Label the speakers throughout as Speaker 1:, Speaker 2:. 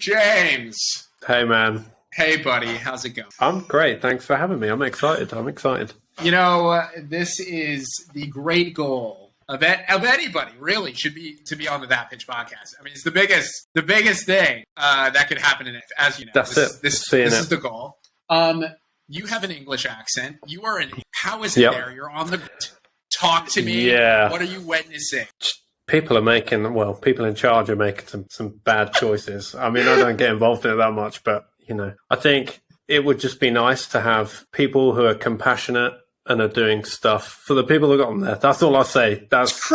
Speaker 1: James.
Speaker 2: Hey, man.
Speaker 1: Hey, buddy. How's it going?
Speaker 2: I'm great. Thanks for having me. I'm excited.
Speaker 1: You know, this is the great goal of anybody, really, should be to be on the That Pitch podcast. I mean, it's the biggest thing that could happen in it, as you know.
Speaker 2: That's
Speaker 1: this is the goal. You have an English accent. You are in. How is it there? You're on the. Talk to me.
Speaker 2: Yeah.
Speaker 1: What are you witnessing?
Speaker 2: People in charge are making some bad choices. I mean, I don't get involved in it that much, but, I think it would just be nice to have people who are compassionate and are doing stuff for the people who got them there. That's all I'll say. That's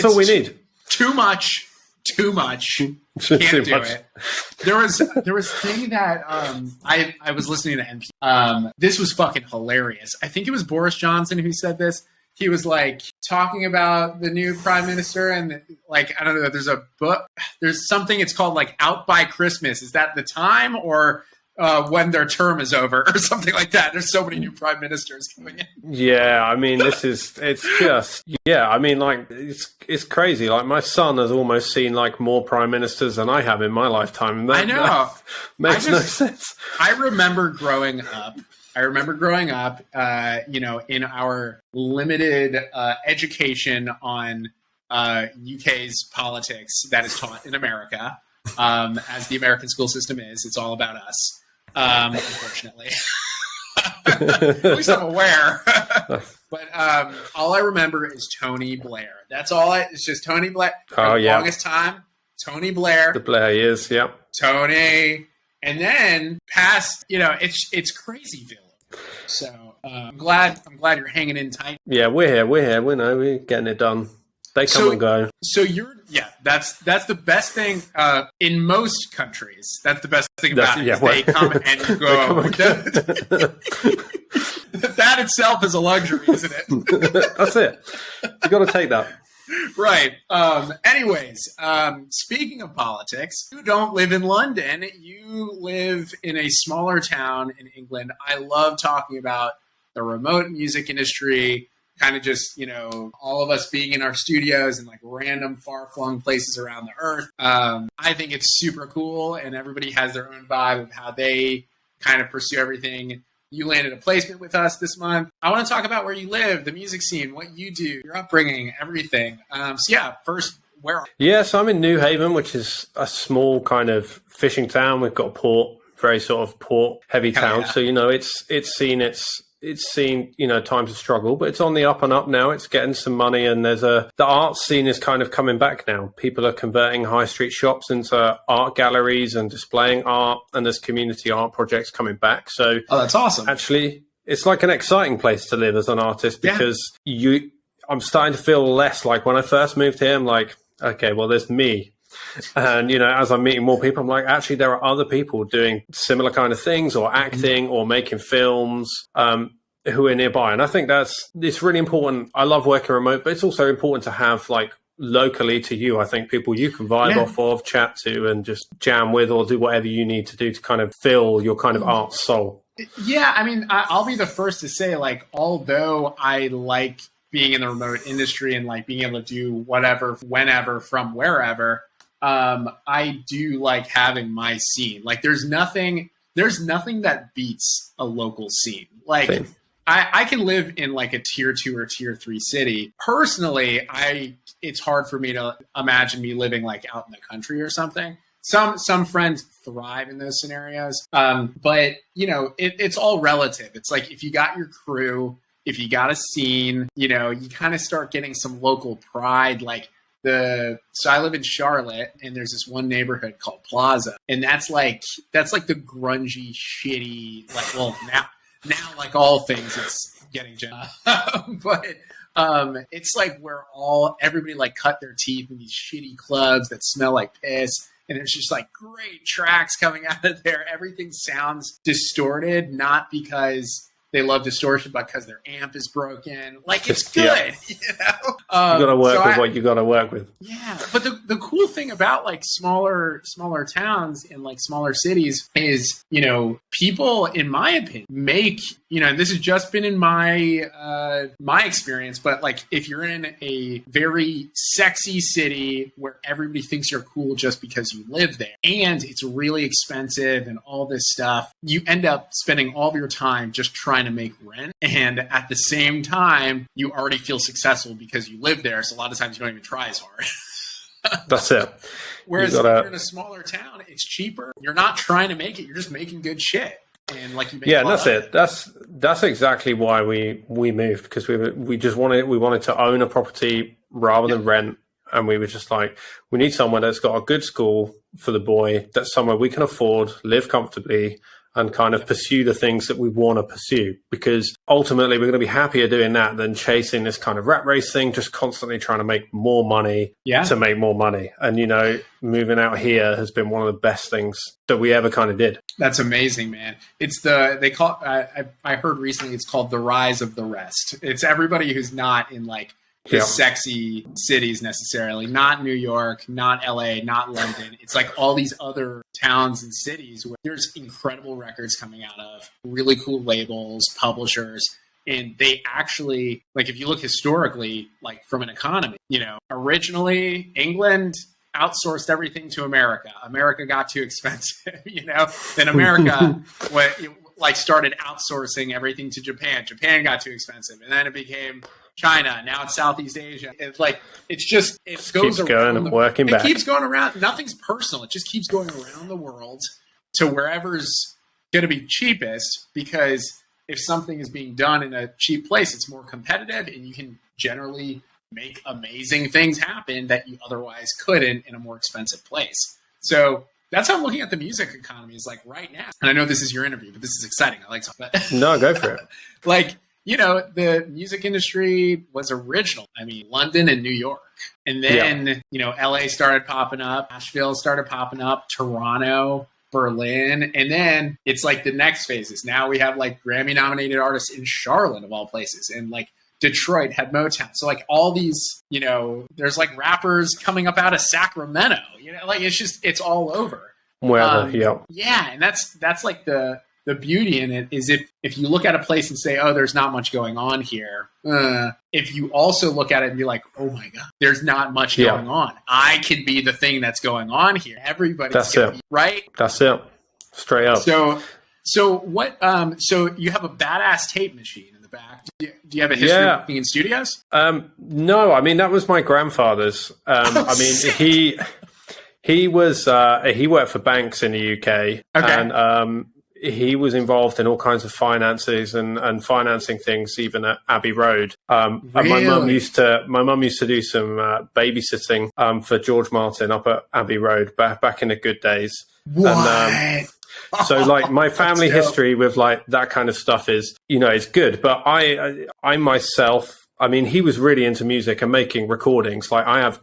Speaker 2: all we need.
Speaker 1: Too much. Can't do it. There was a thing that I was listening to NPR. This was fucking hilarious. I think it was Boris Johnson who said this. He was like talking about the new prime minister and like, I don't know, there's a book, there's something, it's called like Out by Christmas. Is that the time or when their term is over or something like that? There's so many new prime ministers coming in.
Speaker 2: Yeah, I mean, it's crazy. Like my son has almost seen like more prime ministers than I have in my lifetime.
Speaker 1: I know.
Speaker 2: That makes no sense.
Speaker 1: I remember growing up, in our limited education on UK's politics that is taught in America, as the American school system is. It's all about us, unfortunately. At least I'm aware. But all I remember is Tony Blair. That's all. It's just Tony Blair. For the longest time, Tony Blair.
Speaker 2: The Blair years, yeah.
Speaker 1: Tony. And then past, it's Crazyville. So I'm glad you're hanging in tight.
Speaker 2: Yeah, we're here. We're getting it done. They come and go.
Speaker 1: So that's the best thing in most countries. That's the best thing about it. They come and go. That itself is a luxury, isn't it?
Speaker 2: That's it. You got to take that.
Speaker 1: Right. Anyways, speaking of politics, you don't live in London. You live in a smaller town in England. I love talking about the remote music industry, kind of just, all of us being in our studios and like random far-flung places around the earth. I think it's super cool, and everybody has their own vibe of how they kind of pursue everything. You landed a placement with us this month. I want to talk about where you live, the music scene, what you do, your upbringing, everything. First, where are you?
Speaker 2: Yeah, so I'm in New Haven, which is a small kind of fishing town. We've got a port, very sort of port-heavy town. Yeah. So, it's seen, times of struggle, but it's on the up and up now. It's getting some money, and the art scene is kind of coming back now. People are converting high street shops into art galleries and displaying art, and there's community art projects coming back. So,
Speaker 1: that's awesome.
Speaker 2: Actually, it's like an exciting place to live as an artist because I'm starting to feel less like when I first moved here. I'm like, okay, well, there's me. And, as I'm meeting more people, I'm like, actually, there are other people doing similar kind of things or acting or making films who are nearby. And I think it's really important. I love working remote, but it's also important to have like locally to you, I think, people you can vibe off of, chat to, and just jam with or do whatever you need to do to kind of fill your kind of art soul.
Speaker 1: Yeah, I mean, I'll be the first to say, like, although I like being in the remote industry and like being able to do whatever, whenever, from wherever, I do like having my scene. Like there's nothing that beats a local scene. Like Same. I can live in like a tier 2 or tier 3 city. Personally, it's hard for me to imagine me living like out in the country or something. Some friends thrive in those scenarios. But it's all relative. It's like if you got your crew, if you got a scene, you kind of start getting some local pride. Like so I live in Charlotte, and there's this one neighborhood called Plaza, and that's like the grungy, shitty, like, well, now like all things, it's getting but it's like where everybody like cut their teeth in these shitty clubs that smell like piss, and there's just like great tracks coming out of there. Everything sounds distorted, not because they love distortion because their amp is broken. Like, it's
Speaker 2: Just,
Speaker 1: good,
Speaker 2: you got to work with what you got to work with.
Speaker 1: Yeah, but the cool thing about like smaller towns and like smaller cities is, people, in my opinion, make, and this has just been in my my experience, but like if you're in a very sexy city where everybody thinks you're cool just because you live there and it's really expensive and all this stuff, you end up spending all of your time just trying to make rent. And at the same time, you already feel successful because you live there. So a lot of times you don't even try as hard.
Speaker 2: That's it.
Speaker 1: Whereas if you're in a smaller town, it's cheaper. You're not trying to make it. You're just making good shit. And like,
Speaker 2: and that's it. That's exactly why we moved, because we wanted to own a property rather than rent. And we were just like, we need somewhere that's got a good school for the boy, that's somewhere we can afford, live comfortably, and kind of pursue the things that we want to pursue. Because ultimately, we're going to be happier doing that than chasing this kind of rat race thing, just constantly trying to make more money to make more money. And, moving out here has been one of the best things that we ever kind of did. That's
Speaker 1: amazing, man. It's I heard recently it's called the rise of the rest. It's everybody who's not in like the sexy cities necessarily, not New York, not LA, not London. It's like all these other towns and cities where there's incredible records coming out of, really cool labels, publishers. And they actually, like, if you look historically, like from an economy, originally England outsourced everything to America. America got too expensive, then America started outsourcing everything to Japan. Japan got too expensive. And then it became China. Now it's Southeast Asia. It's like, it goes
Speaker 2: going and working back.
Speaker 1: It keeps going around. Nothing's personal. It just keeps going around the world to wherever's going to be cheapest, because if something is being done in a cheap place, it's more competitive and you can generally make amazing things happen that you otherwise couldn't in a more expensive place. So that's how I'm looking at the music economy, is like right now. And I know this is your interview, but this is exciting. I like something.
Speaker 2: No, go for it.
Speaker 1: Like, the music industry was original. I mean, London and New York. And then, LA started popping up, Nashville started popping up, Toronto, Berlin. And then it's like the next phases. Now we have like Grammy nominated artists in Charlotte, of all places. And like Detroit had Motown. So like all these, there's like rappers coming up out of Sacramento, like it's all over.
Speaker 2: Wherever,
Speaker 1: Yeah. And that's like the beauty in it, is if you look at a place and say, oh, there's not much going on here. If you also look at it and be like, oh my God, there's not much going on. I can be the thing that's going on here. Everybody's right?
Speaker 2: That's it. Straight up.
Speaker 1: So what, so you have a badass tape machine in the back. Do you have a history of working in studios?
Speaker 2: No, I mean, that was my grandfather's. I mean, he worked for banks in the UK. Okay. And, he was involved in all kinds of finances and financing things, even at Abbey Road. Really? And my mum used to do some babysitting for George Martin up at Abbey Road back in the good days.
Speaker 1: What?
Speaker 2: And, so like my family history with like that kind of stuff is, it's good. But I myself, I mean, he was really into music and making recordings. Like I have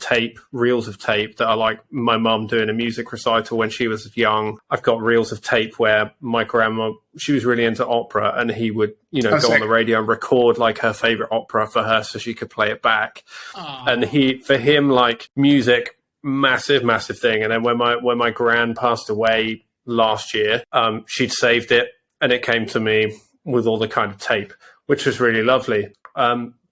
Speaker 2: reels of tape that are like my mum doing a music recital when she was young. I've got reels of tape where my grandma, she was really into opera, and he would, go on the radio and record like her favorite opera for her so she could play it back. Aww. And for him, like music, massive, massive thing. And then when my gran passed away last year, she'd saved it and it came to me with all the kind of tape, which was really lovely.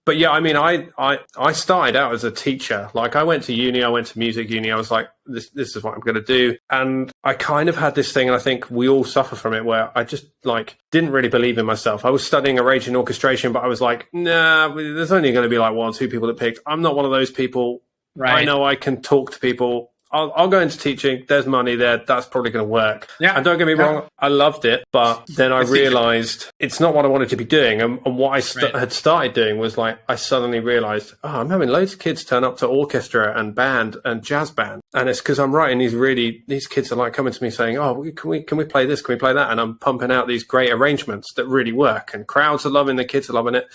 Speaker 2: But yeah, I mean, I started out as a teacher. Like I went to uni, I went to music uni. I was like, this is what I'm going to do. And I kind of had this thing, and I think we all suffer from it, where I just like didn't really believe in myself. I was studying arranging orchestration, but I was like, nah, there's only going to be like one or two people that picked. I'm not one of those people. Right. I know I can talk to people. I'll go into teaching. There's money there. That's probably going to work. Yeah. And don't get me wrong, I loved it. But then I realized it's not what I wanted to be doing. And what I had started doing was like, I suddenly realized, I'm having loads of kids turn up to orchestra and band and jazz band. And it's because I'm writing these kids are like coming to me saying, oh, can we play this? Can we play that? And I'm pumping out these great arrangements that really work. And crowds are loving, the kids are loving it.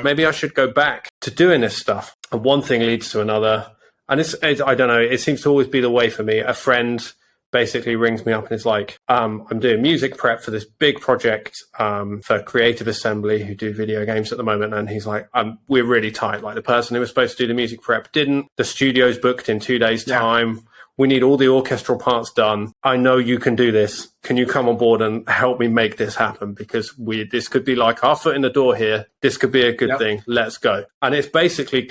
Speaker 2: Maybe I should go back to doing this stuff. And one thing leads to another. And I don't know, it seems to always be the way for me. A friend basically rings me up and is like, I'm doing music prep for this big project for Creative Assembly, who do video games at the moment. And he's like, we're really tight. Like the person who was supposed to do the music prep didn't. The studio's booked in 2 days' time. We need all the orchestral parts done. I know you can do this. Can you come on board and help me make this happen? Because this could be like our foot in the door here. This could be a good thing. Let's go. And it's basically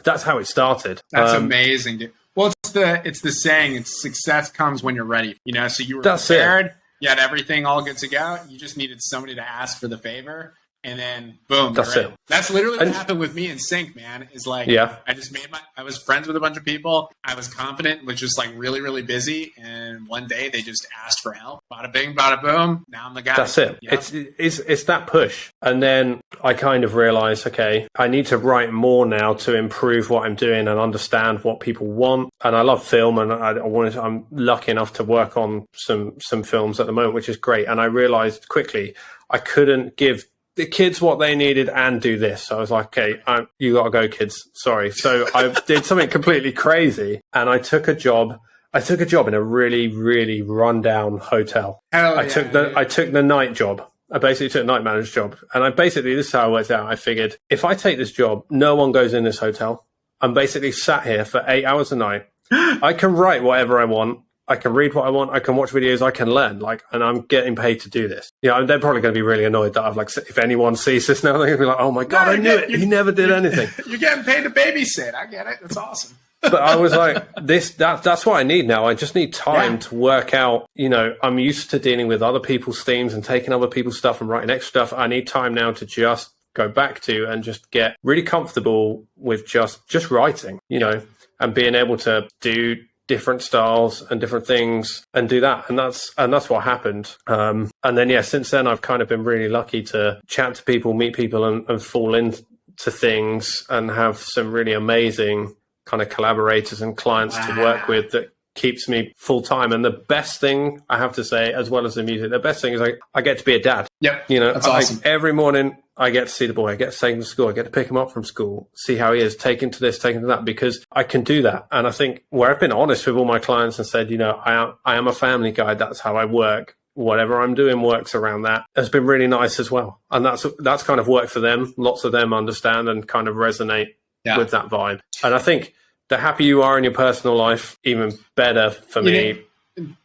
Speaker 2: that's how it started.
Speaker 1: That's amazing, dude. Well, it's the saying, it's success comes when you're ready. You know, so you were prepared. You had everything all good to go. You just needed somebody to ask for the favor. And then boom, that's it. That's literally what happened with me in Sync, man. Is like, I just I was friends with a bunch of people. I was confident, was just like really, really busy. And one day they just asked for help. Bada bing, bada boom. Now I'm the guy.
Speaker 2: That's it. Yep. It's that push. And then I kind of realized, okay, I need to write more now to improve what I'm doing and understand what people want. And I love film, and I'm lucky enough to work on some films at the moment, which is great. And I realized quickly I couldn't give the kids what they needed and do this. So I was like, okay, you got to go, kids. Sorry. So I did something completely crazy, and I took a job. In a really, really rundown hotel. I took the night job. I basically took a night manager's job. And this is how it worked out. I figured if I take this job, no one goes in this hotel. I'm basically sat here for 8 hours a night. I can write whatever I want. I can read what I want. I can watch videos. I can learn. And I'm getting paid to do this. Yeah, they're probably going to be really annoyed that if anyone sees this now, they're going to be like, "Oh my god, I knew it. He never did anything."
Speaker 1: You're getting paid to babysit. I get it. That's awesome.
Speaker 2: But I was like, that's what I need now. I just need time to work out. I'm used to dealing with other people's themes and taking other people's stuff and writing extra stuff. I need time now to just go back to and just get really comfortable with just writing, and being able to do different styles and different things and do that. And that's what happened. And then, since then I've kind of been really lucky to chat to people, meet people and fall into things and have some really amazing kind of collaborators and clients to work with that keeps me full time. And the best thing I have to say, as well as the music, the best thing is I get to be a dad.
Speaker 1: Yep. That's awesome.
Speaker 2: Every morning I get to see the boy, I get to take him to school, I get to pick him up from school, see how he is, take him to this, take him to that, because I can do that. And I think where I've been honest with all my clients and said, I am a family guy. That's how I work. Whatever I'm doing works around that. Has been really nice as well. And that's kind of worked for them. Lots of them understand and kind of resonate with that vibe. And I think the happier you are in your personal life, even better for me.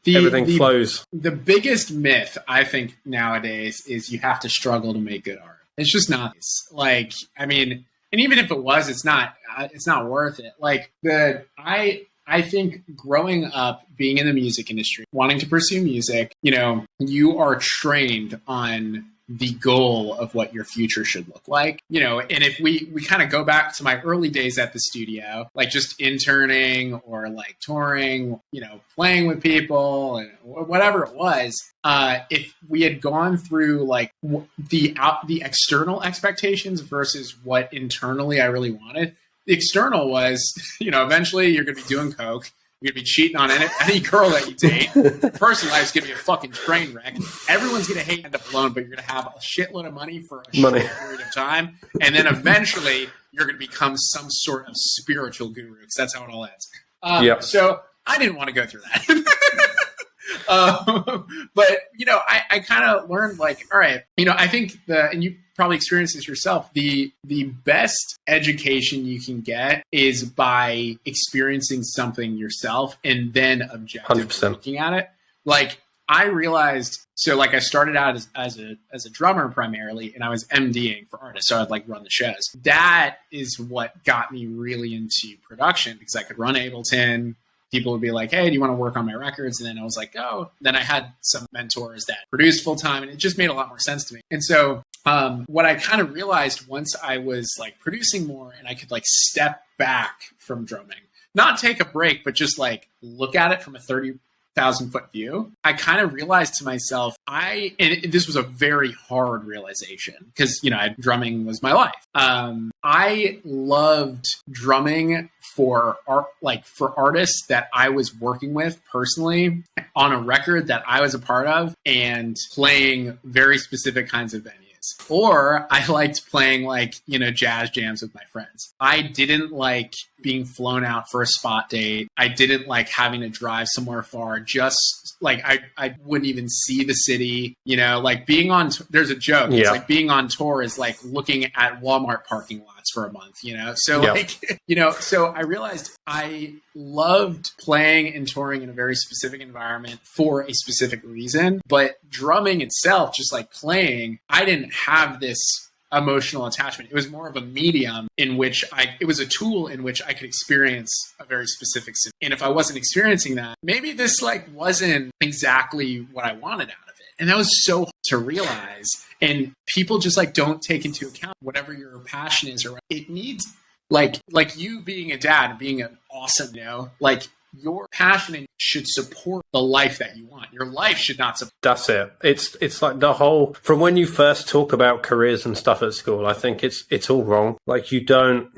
Speaker 2: Everything flows. The
Speaker 1: biggest myth, I think, nowadays is you have to struggle to make good art. It's just not. And even if it was, it's not worth it. I think growing up, being in the music industry, wanting to pursue music, you are trained on the goal of what your future should look like, and if we kind of go back to my early days at the studio, just interning or touring, playing with people and whatever it was, if we had gone through the external expectations versus what internally I really wanted. The external was, eventually you're going to be doing coke. You're going to be cheating on any girl that you date. Personal life's going to be a fucking train wreck. Everyone's going to hate end up alone, but you're going to have a shitload of money for a short period of time. And then eventually you're going to become some sort of spiritual guru, because that's how it all ends. So I didn't want to go through that. But, I kind of learned all right, I think and you probably experienced this yourself, the best education you can get is by experiencing something yourself and then objectively
Speaker 2: 100%.
Speaker 1: Looking at it. I realized, I started out as a drummer primarily, and I was MDing for artists. So I'd run the shows. That is what got me really into production, because I could run Ableton. People would be like, hey, do you want to work on my records? And then I was like, oh. Then I had some mentors that produced full time, and it just made a lot more sense to me. And so what I kind of realized once I was producing more and I could step back from drumming, not take a break, but just look at it from a 30,000-foot view, I kind of realized to myself, and this was a very hard realization, because, drumming was my life. I loved drumming for art, for artists that I was working with personally on a record that I was a part of, and playing very specific kinds of venues. Or I liked playing jazz jams with my friends. I didn't like being flown out for a spot date. I didn't like having to drive somewhere far. Just like I wouldn't even see the city, you know, like being on, there's a joke. It's like being on tour is like looking at Walmart parking lots for a month, you know? So like, you know, so I realized I loved playing and touring in a very specific environment for a specific reason, but drumming itself, just like playing, I didn't have this emotional attachment. It was more of a medium in which it was a tool in which I could experience a very specific situation. And if I wasn't experiencing that, maybe this like wasn't exactly what I wanted out of it. And that was so hard to realize. And people just like don't take into account whatever your passion is, or it needs like you being a dad, being an awesome, you know, like your passion should support the life that you want. Your life should not support.
Speaker 2: That's it. It's like the whole, from when you first talk about careers and stuff at school, I think it's all wrong. Like you don't,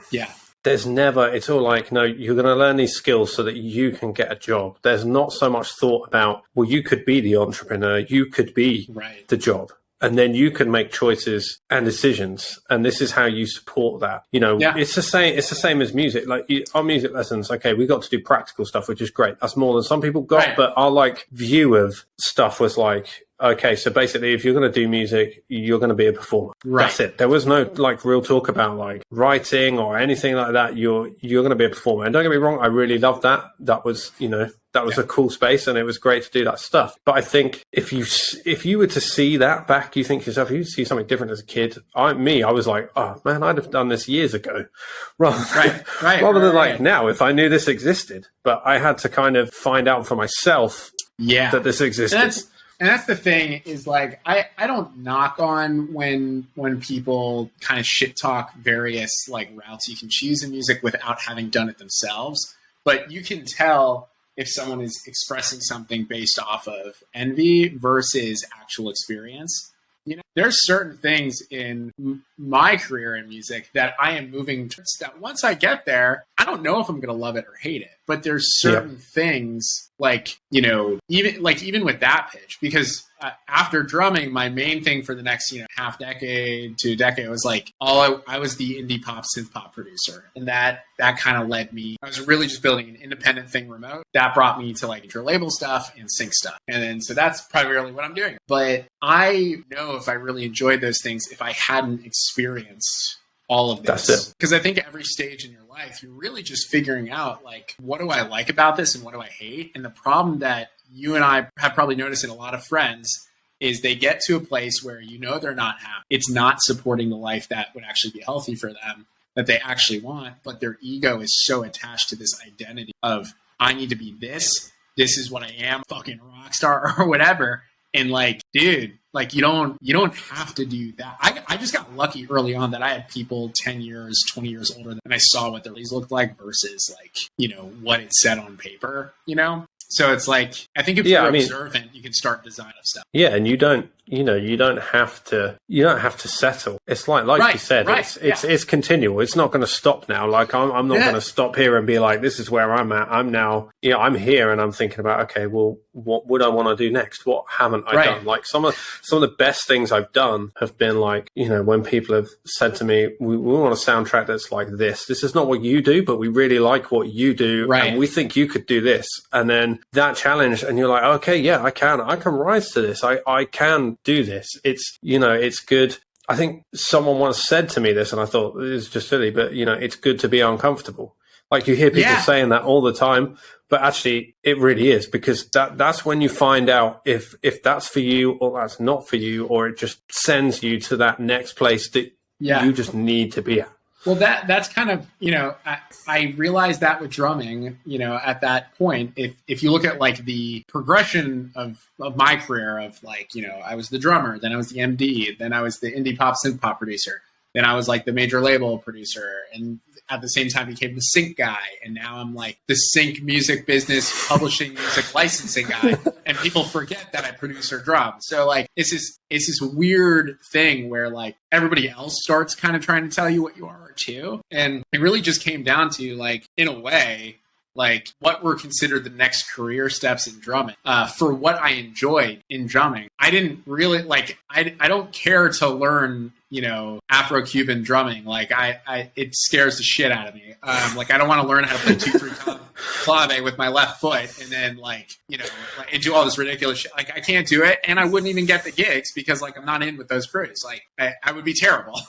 Speaker 2: there's never, it's all like, no, you're going to learn these skills so that you can get a job. There's not so much thought about, well, you could be the entrepreneur, you could be the job. And then you can make choices and decisions, and this is how you support that. You know, it's the same. It's the same as music. Like our music lessons, okay, we got to do practical stuff, which is great. That's more than some people got. But our like view of stuff was like, okay, so basically, if you're going to do music, you're going to be a performer. That's it. There was no like real talk about like writing or anything like that. You're going to be a performer. And don't get me wrong, I really loved that. That was, you know, that was a cool space, and it was great to do that stuff. But I think if you were to see that back, you think to yourself, you see something different as a kid. I was like, oh man, I'd have done this years ago, rather than like now if I knew this existed. But I had to kind of find out for myself that this existed.
Speaker 1: And that's the thing is like, I don't knock on when people kind of shit talk various like routes you can choose in music without having done it themselves. But you can tell if someone is expressing something based off of envy versus actual experience. You know, there's certain things in my career in music that I am moving towards that once I get there, I don't know if I'm going to love it or hate it. But there's certain things like, you know, even with that pitch, because after drumming, my main thing for the next, you know, half decade to a decade was like, I was the indie pop synth pop producer. And that kind of led me, I was really just building an independent thing remote. That brought me to like major label stuff and sync stuff. And then, so that's primarily what I'm doing. But I know if I really enjoyed those things, if I hadn't experienced all of this. Because I think every stage in your life, you're really just figuring out like, what do I like about this and what do I hate? And the problem that you and I have probably noticed in a lot of friends is they get to a place where, you know, they're not happy. It's not supporting the life that would actually be healthy for them, that they actually want, but their ego is so attached to this identity of, I need to be this is what I am, fucking rock star or whatever. And like, dude, like you don't have to do that. I just got lucky early on that I had people 10 years, 20 years older than I saw what their leads looked like versus like, you know, what it said on paper, you know? So it's like, I think if you're observant, you can start designing stuff.
Speaker 2: Yeah. And you don't have to settle. It's like you said, it's continual. It's not going to stop now. Like I'm not going to stop here and be like, this is where I'm at. I'm now, you know, I'm here and I'm thinking about, okay, well, what would I want to do next? What haven't I done? Like some of the best things I've done have been like, you know, when people have said to me, we want a soundtrack that's like this. This is not what you do, but we really like what you do. And we think you could do this. And then that challenge, and you're like, okay, yeah, I can rise to this. I can do this. It's, you know, it's good. I think someone once said to me this, and I thought it was just silly, but you know, it's good to be uncomfortable. Like you hear people saying that all the time, but actually it really is, because that's when you find out if that's for you or that's not for you, or it just sends you to that next place that you just need to be at.
Speaker 1: Well, that's kind of, you know, I realized that with drumming, you know, at that point, if you look at like the progression of my career of like, you know, I was the drummer, then I was the MD, then I was the indie pop synth pop producer, then I was like the major label producer, and at the same time became the sync guy, and now I'm like the sync music business publishing music licensing guy, and people forget that I produce or drum. So like it's this weird thing where like everybody else starts kind of trying to tell you what you are too, and it really just came down to like, in a way, like what were considered the next career steps in drumming. For what I enjoyed in drumming, I didn't really like, I don't care to learn, Afro-Cuban drumming. Like it scares the shit out of me. Like I don't want to learn how to play 2/3 clave with my left foot and then and do all this ridiculous shit. Like I can't do it, and I wouldn't even get the gigs because like I'm not in with those crews. Like I would be terrible.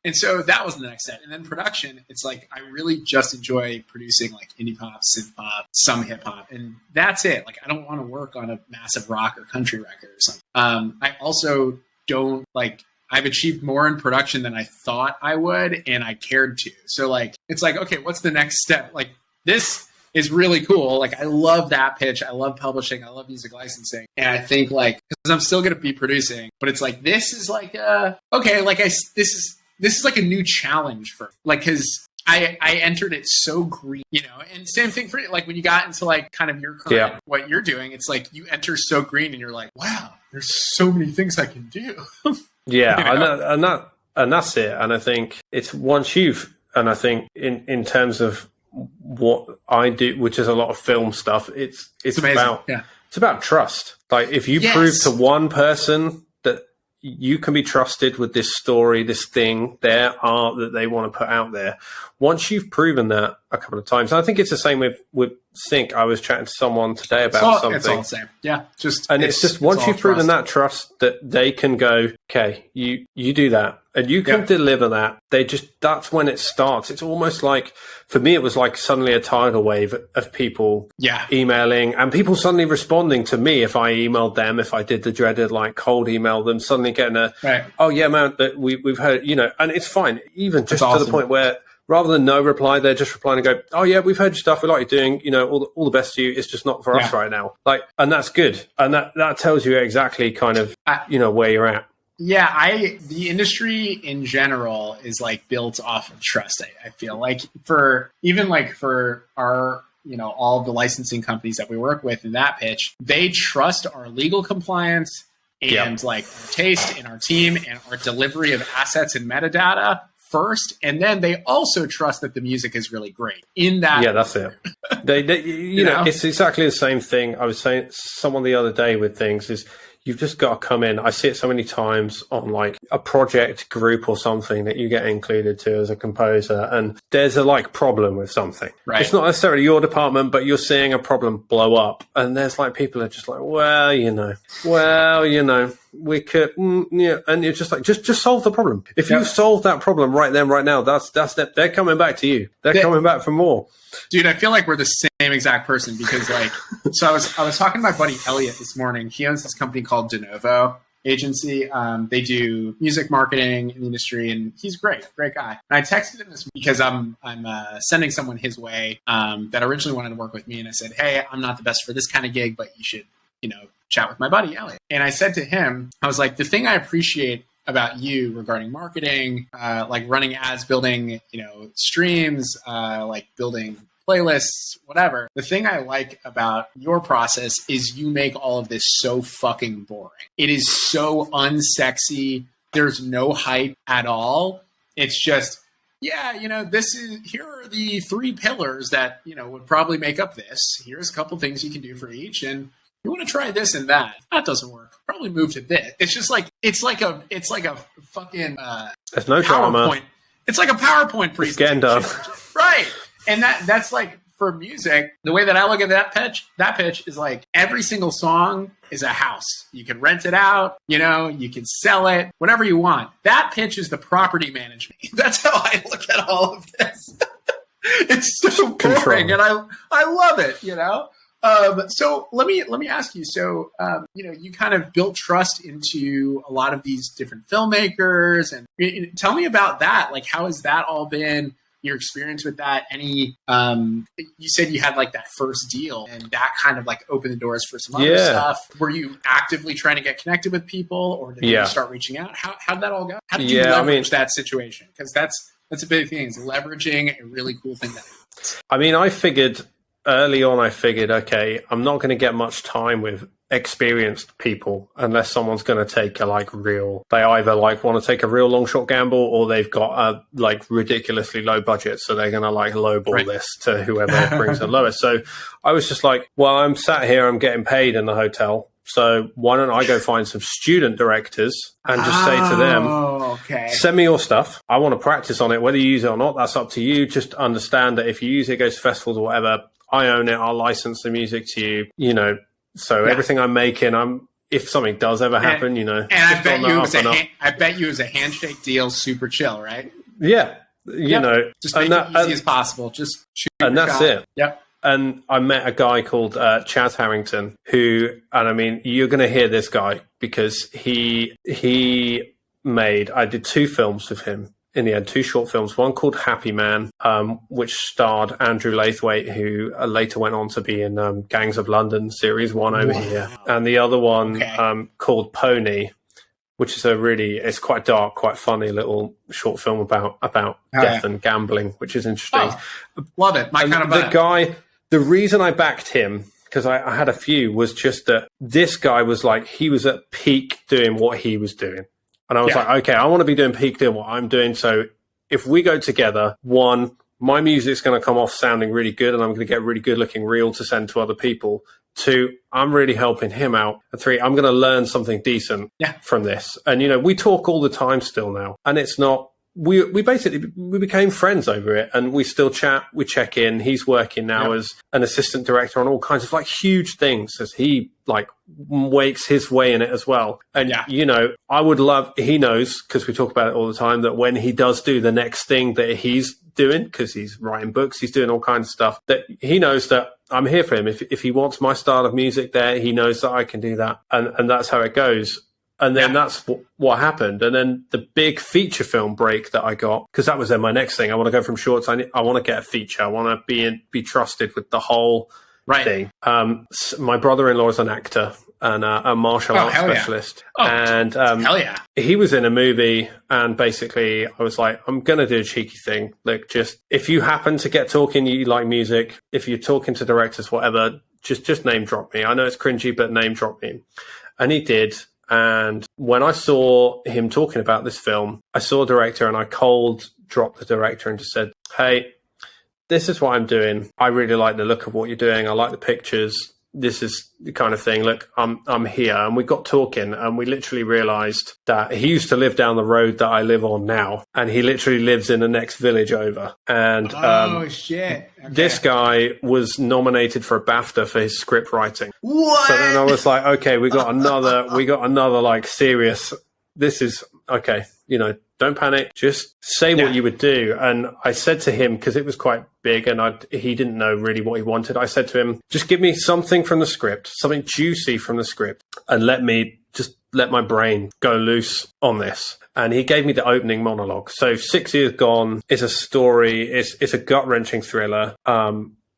Speaker 1: And so that was the next step. And then production, it's like I really just enjoy producing like indie pop, synth pop, some hip hop, and that's it. Like I don't want to work on a massive rock or country record or something. I also don't like. I've achieved more in production than I thought I would, and I cared to. So like it's like, okay, what's the next step? Like this is really cool. Like I love that pitch. I love publishing. I love music licensing. And I think like because I'm still going to be producing, but it's like this is like okay, like this is like a new challenge for like because I entered it so green, and same thing for like when you got into like kind of your current what you're doing, it's like you enter so green and you're like, wow, there's so many things I can do.
Speaker 2: Yeah, and that's it. And I think it's and I think in terms of what I do, which is a lot of film stuff, it's about trust. Like if you prove to one person that you can be trusted with this story, this thing, their art that they want to put out there. Once you've proven that a couple of times, and I think it's the same with Sync. I was chatting to someone today about something.
Speaker 1: It's all the same. Yeah.
Speaker 2: It's just once you've proven that trust that they can go, okay, you do that and you can deliver that. That's when it starts. It's almost like, for me, it was like suddenly a tidal wave of people emailing and people suddenly responding to me if I emailed them, if I did the dreaded like cold email them, suddenly getting oh yeah, man, that we've heard, and it's fine. Even just to the point where rather than no reply, they're just replying and go, oh yeah, we've heard your stuff. We like you doing, all the best to you. It's just not for us right now. Like, and that's good. And that tells you exactly kind of, where you're at.
Speaker 1: Yeah. The industry in general is like built off of trust. I feel like for our, all of the licensing companies that we work with in that pitch, they trust our legal compliance and like our taste and our team and our delivery of assets and metadata first, and then they also trust that the music is really great in that.
Speaker 2: Yeah, that's it. They it's exactly the same thing. I was saying someone the other day with things is you've just got to come in. I see it so many times on like a project group or something that you get included to as a composer, and there's a like problem with something. Right. It's not necessarily your department, but you're seeing a problem blow up, and there's like people are just like, we could, and you're just like, just solve the problem. If you solve that problem right then, right now, that's they're coming back to you. They're coming back for more.
Speaker 1: Dude, I feel like we're the same exact person because like, so I was talking to my buddy Elliot this morning. He owns this company called De Novo Agency. They do music marketing in the industry, and he's great guy. And I texted him this because I'm sending someone his way that originally wanted to work with me, and I said, hey, I'm not the best for this kind of gig, but you should, chat with my buddy Elliot. And I said to him, I was like, the thing I appreciate about you regarding marketing, like running ads, building, streams, like building playlists, whatever. The thing I like about your process is you make all of this so fucking boring. It is so unsexy. There's no hype at all. It's just, here are the 3 pillars that, would probably make up this. Here's a couple things you can do for each. And you want to try this and that. If that doesn't work, probably move to this. It's just like, it's like a fucking
Speaker 2: there's no drama.
Speaker 1: It's like a PowerPoint presentation. Right. And that's like, for music, the way that I look at that pitch is like every single song is a house. You can rent it out, you can sell it, whatever you want. That pitch is the property management. That's how I look at all of this. It's so boring, and I love it, So let me ask you. So you kind of built trust into a lot of these different filmmakers, and tell me about that. Like, how has that all been? Your experience with that? You said you had like that first deal, and that kind of like opened the doors for some other stuff. Were you actively trying to get connected with people, or did you start reaching out? How did that all go? How did you leverage that situation? Because that's a big thing. Is leveraging a really cool thing.
Speaker 2: I figured early on, okay, I'm not going to get much time with experienced people unless someone's going to take they either want to take a real long shot gamble, or they've got a ridiculously low budget, so they're going to lowball this to whoever brings the lowest. So I was just like, well, I'm sat here, I'm getting paid in the hotel So why don't I go find some student directors and just say to them, send me your stuff. I want to practice on it. Whether you use it or not, that's up to you. Just understand that if you use it, goes to festivals or whatever, I own it. I'll license the music to you, you know. So everything I'm making, if something does ever happen, you know.
Speaker 1: And I bet you it was a handshake deal, super chill, right?
Speaker 2: Yeah. You know.
Speaker 1: Just make it easy as possible. Just shoot your
Speaker 2: that's
Speaker 1: shot.
Speaker 2: it.
Speaker 1: Yep.
Speaker 2: And I met a guy called Chaz Harrington, who, and I mean, you're going to hear this guy because I did 2 films with him in the end, 2 short films, one called Happy Man, which starred Andrew Laithwaite, who later went on to be in Gangs of London series 1 over here. And the other one called Pony, which is it's quite dark, quite funny little short film about death and gambling, which is interesting.
Speaker 1: Oh, love it. My kind of
Speaker 2: the reason I backed him, because I had a few, was just that this guy was like, he was at peak doing what he was doing. And I was like, okay, I want to be doing peak doing what I'm doing. So if we go together, 1, my music's going to come off sounding really good and I'm going to get really good looking reel to send to other people. 2, I'm really helping him out. And 3, I'm going to learn something decent from this. And, you know, we talk all the time still now. And it's not, we became friends over it and we still chat, we check in. He's working now as an assistant director on all kinds of like huge things as he like wakes his way in it as well. And, you know, he knows, because we talk about it all the time, that when he does do the next thing that he's doing, because he's writing books, he's doing all kinds of stuff, that he knows that I'm here for him. If he wants my style of music there, he knows that I can do that. And that's how it goes. And then that's what happened. And then the big feature film break that I got, because that was then my next thing. I want to go from shorts. I want to get a feature. I want to be trusted with the whole thing. My brother-in-law is an actor and a martial arts specialist. And he was in a movie. And basically I was like, I'm going to do a cheeky thing. Like, just if you happen to get talking, you like music, if you're talking to directors, whatever, just name drop me. I know it's cringy, but name drop me. And he did. And when I saw him talking about this film, I saw a director and I cold dropped the director and just said, hey, this is what I'm doing. I really like the look of what you're doing. I like the pictures. This is the kind of thing. Look, I'm here. And we got talking and we literally realized that he used to live down the road that I live on now. And he literally lives in the next village over. And
Speaker 1: shit. Okay.
Speaker 2: This guy was nominated for a BAFTA for his script writing.
Speaker 1: What?
Speaker 2: So then I was like, okay, we got another like serious, this is okay, you know, don't panic, just say what you would do. And I said to him, because it was quite big and he didn't know really what he wanted, I said to him, just give me something from the script, something juicy from the script, and let my brain go loose on this. And he gave me the opening monologue. So 6 Years Gone is a story, it's a gut-wrenching thriller.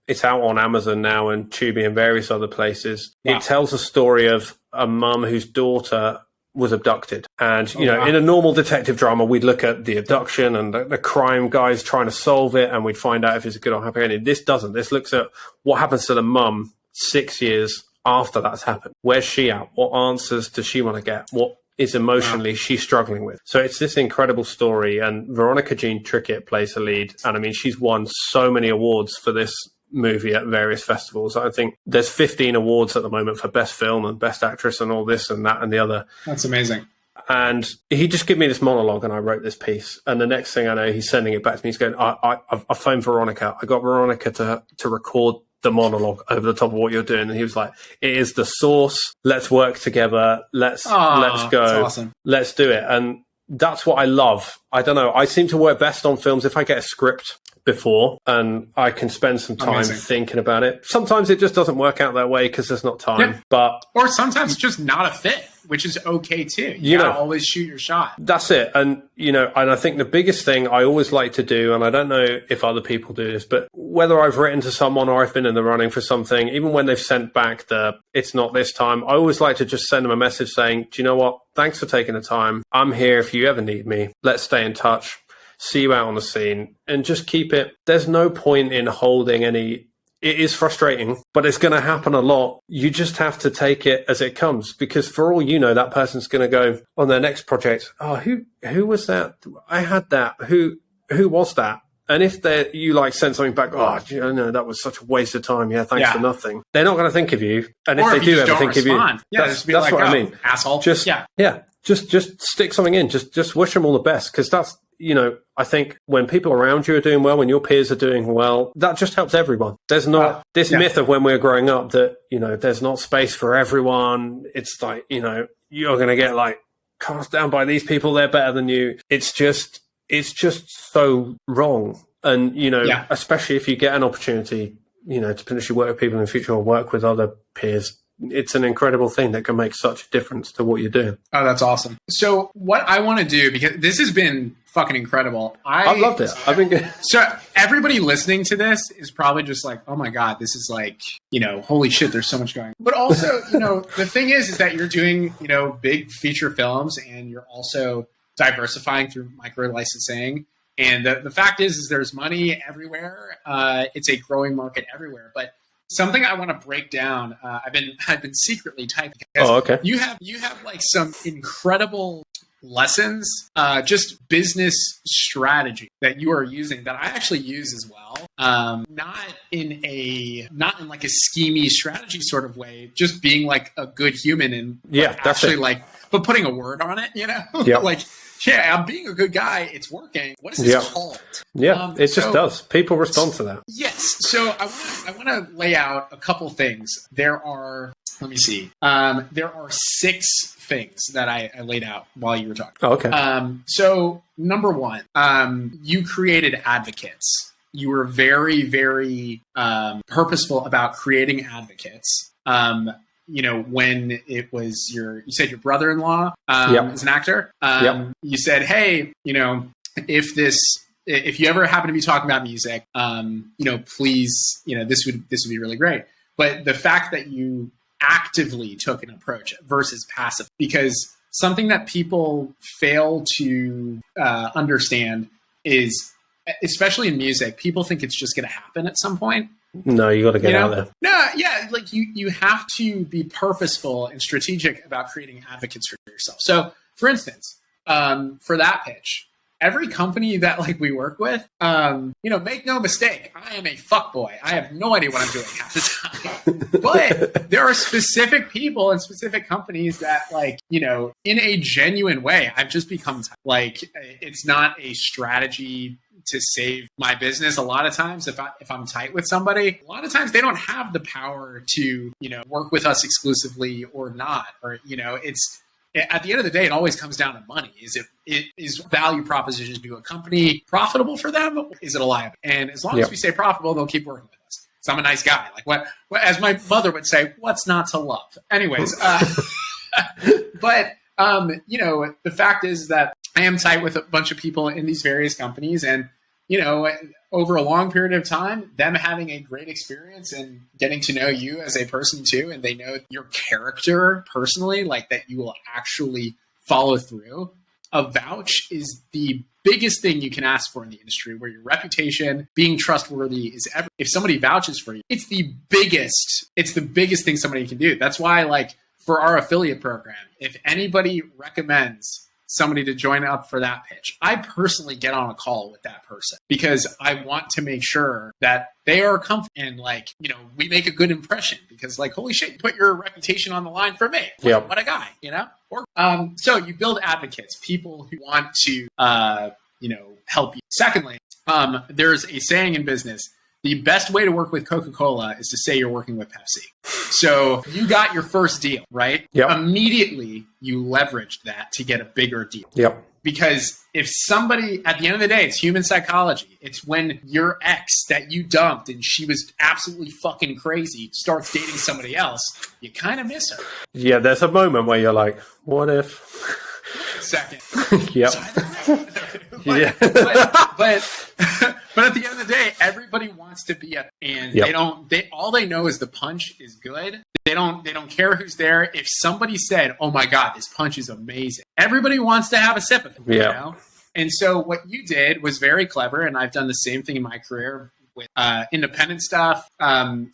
Speaker 2: It's out on Amazon now and Tubi and various other places. Wow. It tells a story of a mum whose daughter was abducted. And, you know, in a normal detective drama, we'd look at the abduction and the crime guys trying to solve it, and we'd find out if it's a good or happy ending. This doesn't. This looks at what happens to the mum 6 years after that's happened. Where's she at? What answers does she want to get? What is emotionally she's struggling with? So it's this incredible story, and Veronica Jean Trickett plays the lead. And I mean, she's won so many awards for this movie at various festivals. I think there's 15 awards at the moment for best film and best actress and all this and that and the other.
Speaker 1: That's amazing.
Speaker 2: And he just gave me this monologue and I wrote this piece. And the next thing I know, he's sending it back to me. He's going, I phoned Veronica. I got Veronica to record the monologue over the top of what you're doing. And he was like, it is the source. Let's work together. Let's go.
Speaker 1: That's awesome.
Speaker 2: Let's do it. And that's what I love. I don't know. I seem to work best on films if I get a script before and I can spend some time thinking about it. Sometimes it just doesn't work out that way because there's not time.
Speaker 1: Or sometimes it's just not a fit, which is okay too. You gotta always shoot your shot.
Speaker 2: That's it. And, you know, and I think the biggest thing I always like to do, and I don't know if other people do this, but whether I've written to someone or I've been in the running for something, even when they've sent back it's not this time, I always like to just send them a message saying, do you know what? Thanks for taking the time. I'm here if you ever need me. Let's stay in touch. See you out on the scene and just keep it. There's no point in holding any. It is frustrating, but it's going to happen a lot. You just have to take it as it comes, because for all you know, that person's going to go on their next project. Oh, who was that? I had that. Who was that? And if you like send something back, oh, no, that was such a waste of time. Yeah, thanks for nothing. They're not going to think of you. And if they do ever think of you, that's what I mean.
Speaker 1: Asshole.
Speaker 2: Just stick something in. Just wish them all the best, because that's, I think when people around you are doing well, when your peers are doing well, that just helps everyone. There's not this myth of when we were growing up that, there's not space for everyone. It's like, you're going to get like cast down by these people. They're better than you. It's just so wrong. And, especially if you get an opportunity, to potentially work with people in the future or work with other peers, it's an incredible thing that can make such a difference to what you're doing.
Speaker 1: Oh, that's awesome. So what I want to do, because this has been fucking incredible. I
Speaker 2: loved it. I've been good.
Speaker 1: So everybody listening to this is probably just like, oh my God, this is like, holy shit, there's so much going on. But also, the thing is that you're doing, big feature films, and you're also diversifying through micro licensing. And the fact is there's money everywhere. It's a growing market everywhere. But something I want to break down, I've been secretly typing.
Speaker 2: Okay.
Speaker 1: You have like some incredible lessons, just business strategy that you are using that I actually use as well. Not in like a schemy strategy sort of way, just being like a good human and but putting a word on it, like, yeah, I'm being a good guy. It's working. What is this called?
Speaker 2: Yeah, it just does. People respond to that.
Speaker 1: Yes. So I want to lay out a couple things. There are, let me see. There are 6 things that I laid out while you were talking.
Speaker 2: Oh, okay.
Speaker 1: So number 1, you created advocates. You were very, very purposeful about creating advocates. When it was you said your brother-in-law is an actor. You said, hey, if you ever happen to be talking about music, please, this would be really great. But the fact that you actively took an approach versus passive, because something that people fail to understand is, especially in music, people think it's just going to happen at some point.
Speaker 2: No, you got to get out there.
Speaker 1: No, yeah, like you have to be purposeful and strategic about creating advocates for yourself. So, for instance, for that pitch, every company that like we work with, make no mistake, I am a fuckboy. I have no idea what I'm doing half the time. But there are specific people and specific companies that, like, in a genuine way, I've just become like, it's not a strategy to save my business. A lot of times if I'm tight with somebody, a lot of times they don't have the power to, work with us exclusively or not, or, it's, at the end of the day, it always comes down to money. Is value proposition to a company profitable for them? Is it a liability? And as long as we say profitable, they'll keep working with us. So I'm a nice guy. Like what as my mother would say, what's not to love? Anyways, but the fact is that I am tight with a bunch of people in these various companies, and over a long period of time, them having a great experience and getting to know you as a person too, and they know your character personally, like that you will actually follow through. A vouch is the biggest thing you can ask for in the industry, where your reputation, being trustworthy is if somebody vouches for you, it's the biggest thing somebody can do. That's why, like, for our affiliate program, if anybody recommends somebody to join up for that pitch, I personally get on a call with that person, because I want to make sure that they are comfortable and, like, we make a good impression, because, like, holy shit, you put your reputation on the line for me. What a guy, Or so you build advocates, people who want to help you. Secondly, there's a saying in business: the best way to work with Coca-Cola is to say you're working with Pepsi. So you got your first deal, right?
Speaker 2: Yep.
Speaker 1: Immediately you leveraged that to get a bigger deal.
Speaker 2: Yep.
Speaker 1: Because if somebody, at the end of the day, it's human psychology. It's when your ex that you dumped and she was absolutely fucking crazy starts dating somebody else, you kind of miss her.
Speaker 2: Yeah, there's a moment where you're like, what if?
Speaker 1: Second.
Speaker 2: Yep.
Speaker 1: But at the end of the day, everybody wants to be all they know is the punch is good. They don't care who's there. If somebody said, "Oh my God, this punch is amazing," everybody wants to have a sip of it. And so what you did was very clever, and I've done the same thing in my career with independent stuff.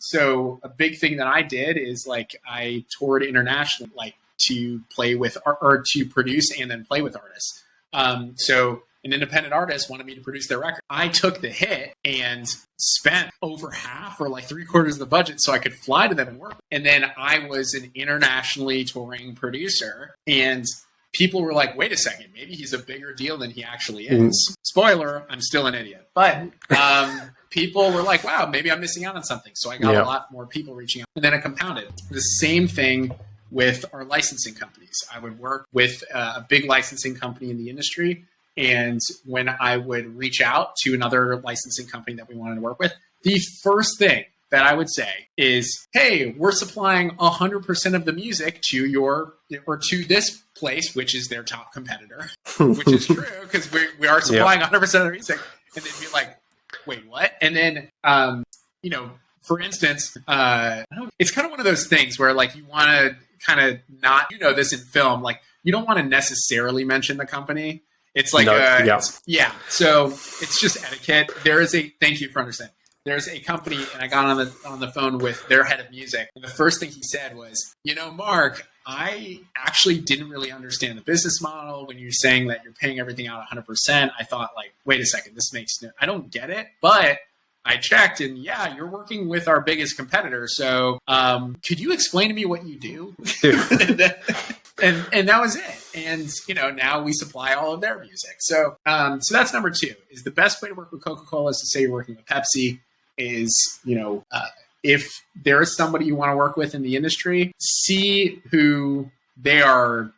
Speaker 1: So a big thing that I did is, like, I toured internationally, like, to play with or to produce and then play with artists. So an independent artist wanted me to produce their record. I took the hit and spent over half or like 3/4 of the budget so I could fly to them and work. And then I was an internationally touring producer, and people were like, wait a second, maybe he's a bigger deal than he actually is. Spoiler, I'm still an idiot. But people were like, wow, maybe I'm missing out on something. So I got a lot more people reaching out. And then it compounded. The same thing with our licensing companies. I would work with a big licensing company in the industry. And when I would reach out to another licensing company that we wanted to work with, the first thing that I would say is, hey, we're supplying 100% of the music to this place, which is their top competitor, which is true because we are supplying 100% of the music. And they'd be like, wait, what? And then, for instance, it's kind of one of those things where like you want to kind of not, this in film, like you don't want to necessarily mention the company. It's like, so it's just etiquette. Thank you for understanding. There's a company, and I got on the phone with their head of music. And the first thing he said was, Mark, I actually didn't really understand the business model when you're saying that you're paying everything out 100%. I thought like, wait a second, I don't get it, but I checked and you're working with our biggest competitor. So could you explain to me what you do? And that was it. And, now we supply all of their music. So that's number 2 is the best way to work with Coca-Cola is to say you're working with Pepsi is, if there is somebody you want to work with in the industry, see who they are,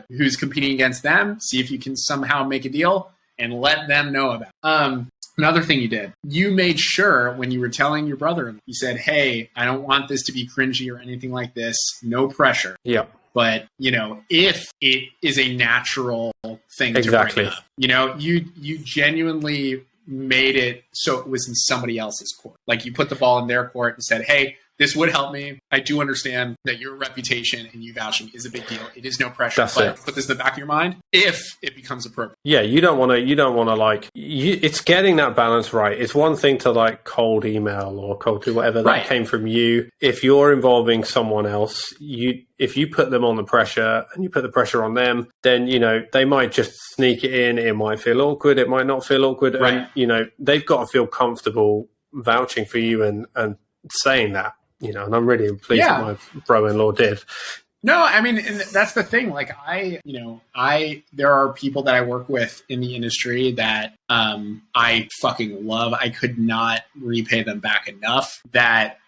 Speaker 1: who's competing against them, see if you can somehow make a deal and let them know about it. Another thing you did, you made sure when you were telling your brother, you said, hey, I don't want this to be cringy or anything like this. No pressure.
Speaker 2: Yeah.
Speaker 1: But, if it is a natural thing to bring up, you genuinely made it so it was in somebody else's court. Like you put the ball in their court and said, hey, this would help me. I do understand that your reputation and you vouching is a big deal. It is no pressure, put this in the back of your mind if it becomes appropriate.
Speaker 2: Yeah, you don't want to it's getting that balance right. It's one thing to like cold email or cold do whatever that came from you. If you're involving someone else, if you put them on the pressure and you put the pressure on them, then, they might just sneak it in. It might feel awkward. It might not feel awkward.
Speaker 1: Right.
Speaker 2: And, they've got to feel comfortable vouching for you and saying that. And I'm really pleased that my bro-in-law did.
Speaker 1: No, I mean, and that's the thing. Like there are people that I work with in the industry that I fucking love. I could not repay them back enough that,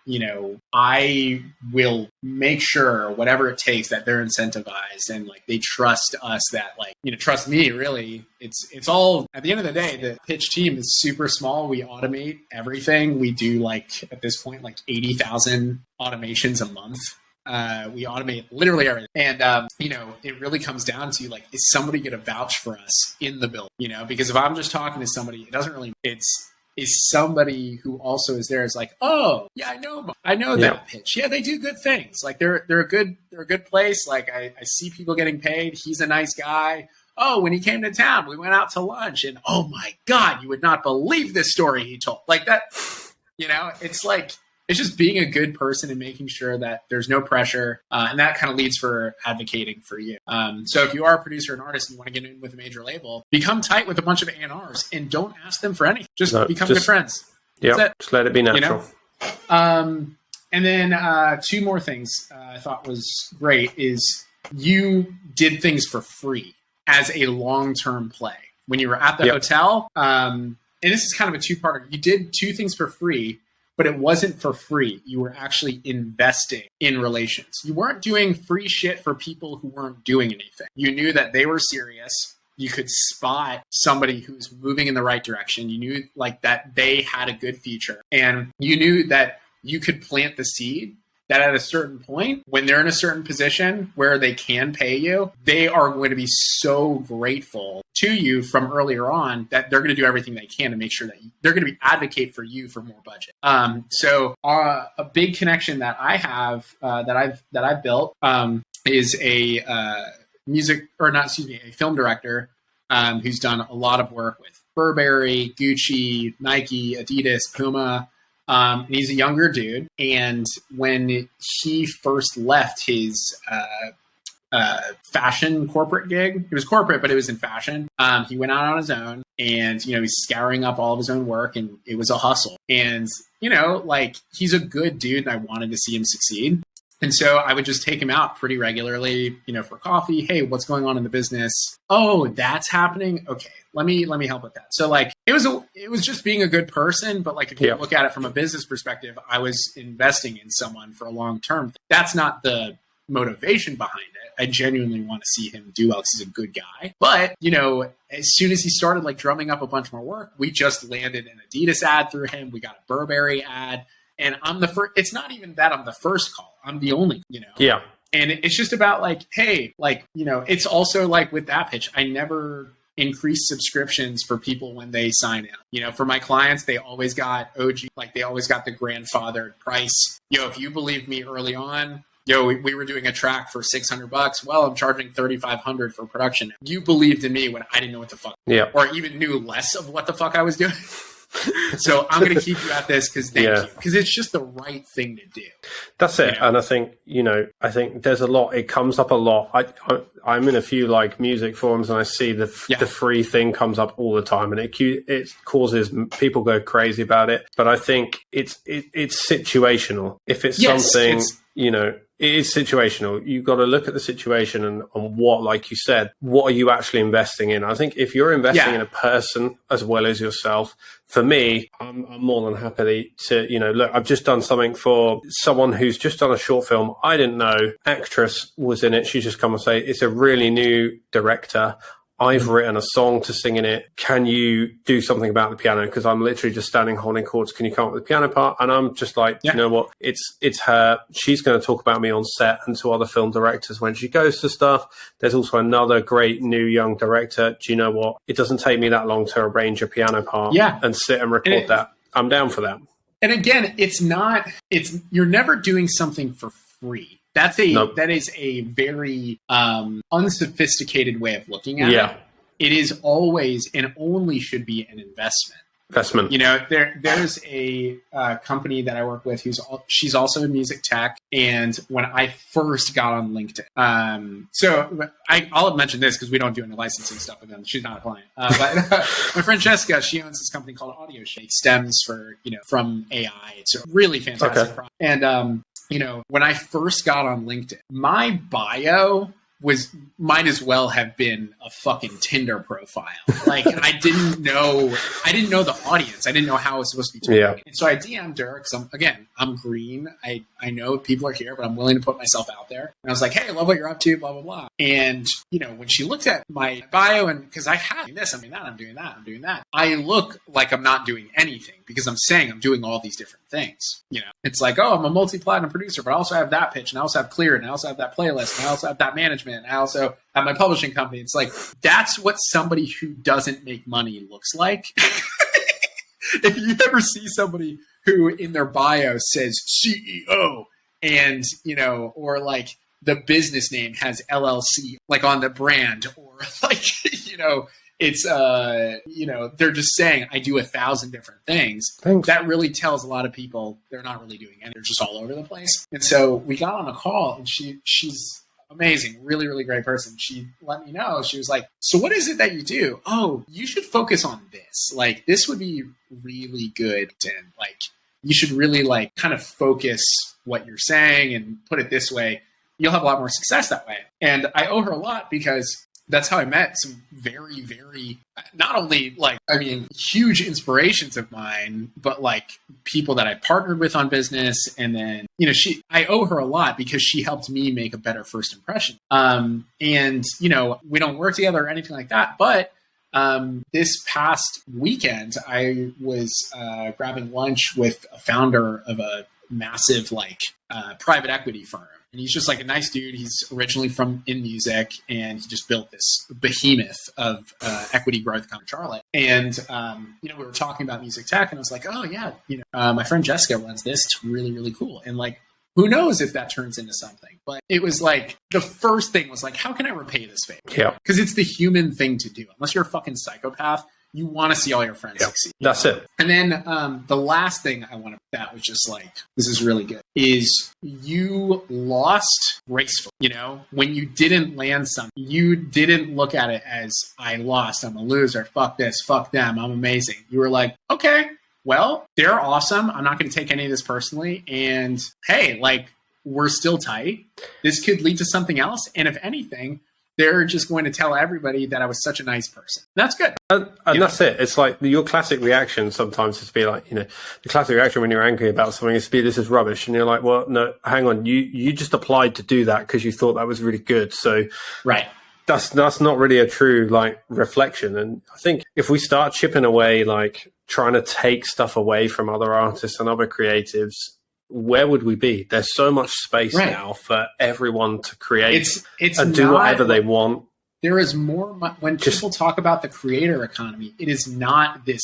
Speaker 1: I will make sure whatever it takes that they're incentivized and like they trust us that like, trust me, really. It's all at the end of the day, the pitch team is super small. We automate everything. We do like at this point, like 80,000 automations a month. We automate literally everything. And, it really comes down to like, is somebody going to vouch for us in the building? Because if I'm just talking to somebody, it doesn't really, is somebody who also is there is like, oh yeah, I know that pitch. Yeah, they do good things. Like they're a good place. Like I see people getting paid. He's a nice guy. Oh, when he came to town, we went out to lunch and oh my God, you would not believe this story he told. Like that, it's like, it's just being a good person and making sure that there's no pressure. And that kind of leads for advocating for you. So if you are a producer and artist and you want to get in with a major label, become tight with a bunch of A&Rs and don't ask them for anything. Just become good friends.
Speaker 2: Yeah, just let it be natural.
Speaker 1: And then 2 more things I thought was great is you did things for free as a long-term play. When you were at the hotel, and this is kind of a 2-parter, you did 2 things for free. But it wasn't for free. You were actually investing in relations. You weren't doing free shit for people who weren't doing anything. You knew that they were serious. You could spot somebody who's moving in the right direction. You knew like that they had a good future. And you knew that you could plant the seed that at a certain point, when they're in a certain position where they can pay you, they are going to be so grateful to you from earlier on that they're going to do everything they can to make sure that they're going to advocate for you for more budget. So a big connection that I have that I've built is a film director who's done a lot of work with Burberry, Gucci, Nike, Adidas, Puma. He's a younger dude, and when he first left his fashion corporate gig. It was corporate, but it was in fashion. He went out on his own, and he's scouring up all of his own work, and it was a hustle. And like, he's a good dude, and I wanted to see him succeed. And so I would just take him out pretty regularly, for coffee. Hey, what's going on in the business? Oh, that's happening. Okay, let me help with that. So like, it was just being a good person. But like, if you look at it from a business perspective, I was investing in someone for a long term. That's not the motivation behind it. I genuinely want to see him do well because he's a good guy. But, as soon as he started like drumming up a bunch more work, we just landed an Adidas ad through him. We got a Burberry ad. And I'm the first. It's not even that I'm the first call. I'm the only,
Speaker 2: Yeah.
Speaker 1: And it's just about like, hey, like, it's also like with that pitch, I never increase subscriptions for people when they sign in. For my clients, they always got OG, like they always got the grandfathered price. If you believed me early on, we were doing a track for $600. Well, I'm charging $3,500 for production. You believed in me when I didn't know what the fuck, or even knew less of what the fuck I was doing. So I'm going to keep you at this because it's just the right thing to do.
Speaker 2: That's it. And I think, I think there's a lot, it comes up a lot. I'm in a few like music forums, and I see the free thing comes up all the time, and it causes people go crazy about it. But I think it's situational. If it's something, it is situational. You've got to look at the situation and what, like you said, what are you actually investing in? I think if you're investing in a person as well as yourself, for me, I'm more than happy to, look, I've just done something for someone who's just done a short film. I didn't know actress was in it. She's just come and say, it's a really new director. I've written a song to sing in it. Can you do something about the piano? Because I'm literally just standing holding chords. Can you come up with the piano part? And I'm just like, you know what? It's her. She's going to talk about me on set and to other film directors when she goes to stuff. There's also another great new young director. Do you know what? It doesn't take me that long to arrange a piano part and sit and record that. I'm down for that. And
Speaker 1: again, you're never doing something for free. That is a very unsophisticated way of looking at it. It is always and only should be an investment. There's a company that I work with she's also in music tech. And when I first got on LinkedIn, so I'll mention this because we don't do any licensing stuff with them. She's not a client. But my friend Jessica, she owns this company called Audio Shake, stems from AI. It's a really fantastic product. And when I first got on LinkedIn, my bio might as well have been a fucking Tinder profile. Like I didn't know the audience. I didn't know how I was supposed to be talking. Yeah. And so I DM'd her because I'm green. I know people are here, but I'm willing to put myself out there. And I was like, hey, I love what you're up to, blah, blah, blah. And, when she looked at my bio, and because I have this, I'm doing that, I'm doing that. I look like I'm not doing anything because I'm saying I'm doing all these different things. It's like, oh, I'm a multi-platinum producer, but I also have that pitch, and I also have Cleared, and I also have that playlist, and I also have that management, and I also have my publishing company. It's like, that's what somebody who doesn't make money looks like. If you ever see somebody who in their bio says CEO and, or like the business name has LLC, like on the brand, or like, it's, they're just saying, I do 1,000 different things. Thanks. That really tells a lot of people they're not really doing anything. They're just all over the place. And so we got on a call, and she's amazing, really, really great person. She let me know. She was like, so what is it that you do? Oh, you should focus on this. Like, this would be really good. And like, you should really like kind of focus what you're saying and put it this way. You'll have a lot more success that way. And I owe her a lot because that's how I met some very, very, not only huge inspirations of mine, but like people that I partnered with on business. And then, I owe her a lot because she helped me make a better first impression. And, we don't work together or anything like that. But this past weekend, I was grabbing lunch with a founder of a massive private equity firm. And he's just like a nice dude. He's originally in music, and he just built this behemoth of equity growth company in Charlotte. And, we were talking about music tech, and I was like, oh yeah, my friend Jessica runs this. It's really, really cool. And like, who knows if that turns into something, but it was like, the first thing was like, how can I repay this favor? Yeah. Cause it's the human thing to do. Unless you're a fucking psychopath, you want to see all your friends succeed.
Speaker 2: That's it.
Speaker 1: And then the last thing I want to, that was just like, this is really good, is you lost gracefully. You know, when you didn't land something, you didn't look at it as, I lost, I'm a loser, fuck this, fuck them, I'm amazing. You were like, okay, well, they're awesome. I'm not going to take any of this personally. And hey, like, we're still tight. This could lead to something else. And if anything, they're just going to tell everybody that I was such a nice person. That's good.
Speaker 2: And that's it. It's like your classic reaction sometimes is to be like, you know, the classic reaction when you're angry about something is to be, this is rubbish. And you're like, well, no, hang on. You just applied to do that because you thought that was really good. So
Speaker 1: right.
Speaker 2: That's not really a true like reflection. And I think if we start chipping away, like trying to take stuff away from other artists and other creatives, where would we be? There's so much space now for everyone to create and do whatever they want.
Speaker 1: There is more when people talk about the creator economy. It is not this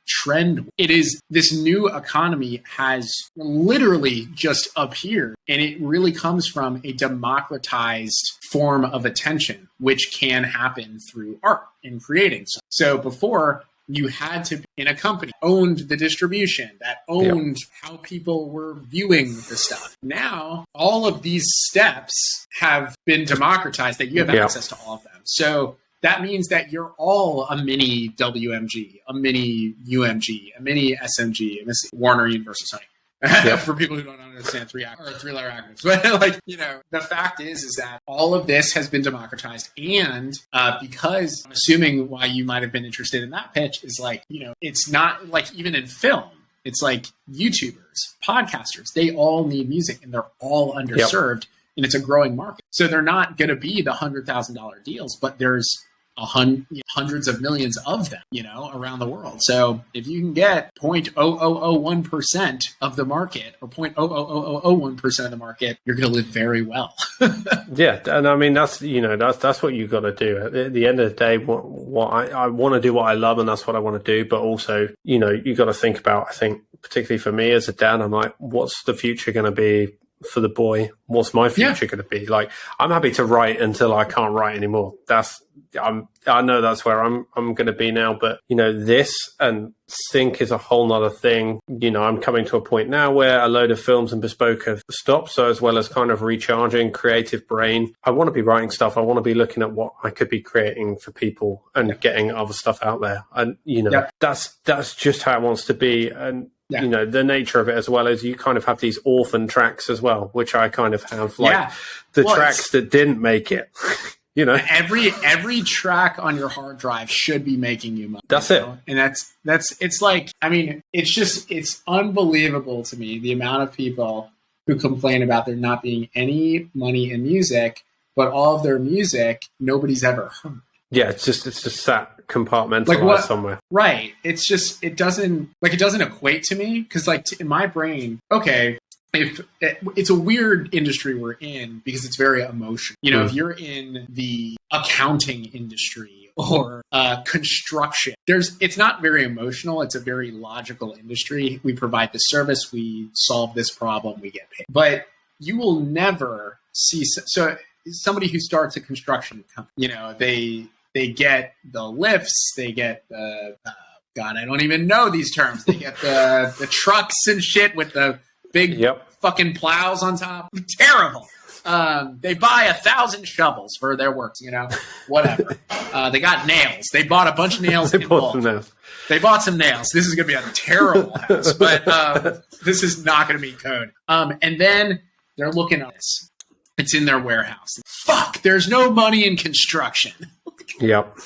Speaker 1: trend. It is this new economy has literally just appeared, and it really comes from a democratized form of attention, which can happen through art and creating. So before, you had to be in a company, owned the distribution, that owned how people were viewing the stuff. Now, all of these steps have been democratized, that you have access to all of them. So that means that you're all a mini WMG, a mini UMG, a mini SMG, a Warner Universal Sony. For people who don't understand three-letter acronyms. But like, you know, the fact is that all of this has been democratized. And because I'm assuming why you might have been interested in that pitch is like, you know, it's not like even in film, it's like YouTubers, podcasters, they all need music and they're all underserved and it's a growing market. So they're not going to be the $100,000 deals, but there's hundreds of millions of them, you know, around the world. So if you can get 0.0001% of the market or 0.00001% of the market, you're going to live very well.
Speaker 2: Yeah, and I mean that's what you got to do. At the end of the day, what I want to do what I love, and that's what I want to do. But also, you know, you got to think about. I think particularly for me as a dad, I'm like, what's the future going to be for the boy? What's my future going to be? Like, I'm happy to write until I can't write anymore. I know that's where I'm going to be now, but you know, this and sync is a whole nother thing. You know, I'm coming to a point now where a load of films and bespoke have stopped. So as well as kind of recharging creative brain, I want to be writing stuff. I want to be looking at what I could be creating for people and getting other stuff out there. And, you know, that's just how it wants to be. And, you know, the nature of it as well as you kind of have these orphan tracks as well, which I kind of have like the tracks that didn't make it. You know, every track on your hard drive should be making you money. That's it.
Speaker 1: And that's it's like, I mean, it's unbelievable to me the amount of people who complain about there not being any money in music, but all of their music nobody's ever heard.
Speaker 2: Yeah, it's just sat compartmentalized somewhere. Right.
Speaker 1: It's just it doesn't equate to me because like in my brain, okay. If it's a weird industry we're in because it's very emotional. You know, if you're in the accounting industry or construction, it's not very emotional. It's a very logical industry. We provide the service, we solve this problem, we get paid. But you will never see somebody who starts a construction company. You know, they get the lifts, they get the God, I don't even know these terms. They get the trucks and shit with the big fucking plows on top. Terrible. They buy 1,000 shovels for their works, you know, whatever. They got nails. They bought a bunch of nails. They bought some nails. This is going to be a terrible house, but this is not going to be code. And then they're looking at this. It's in their warehouse. Fuck, there's no money in construction.
Speaker 2: Yep.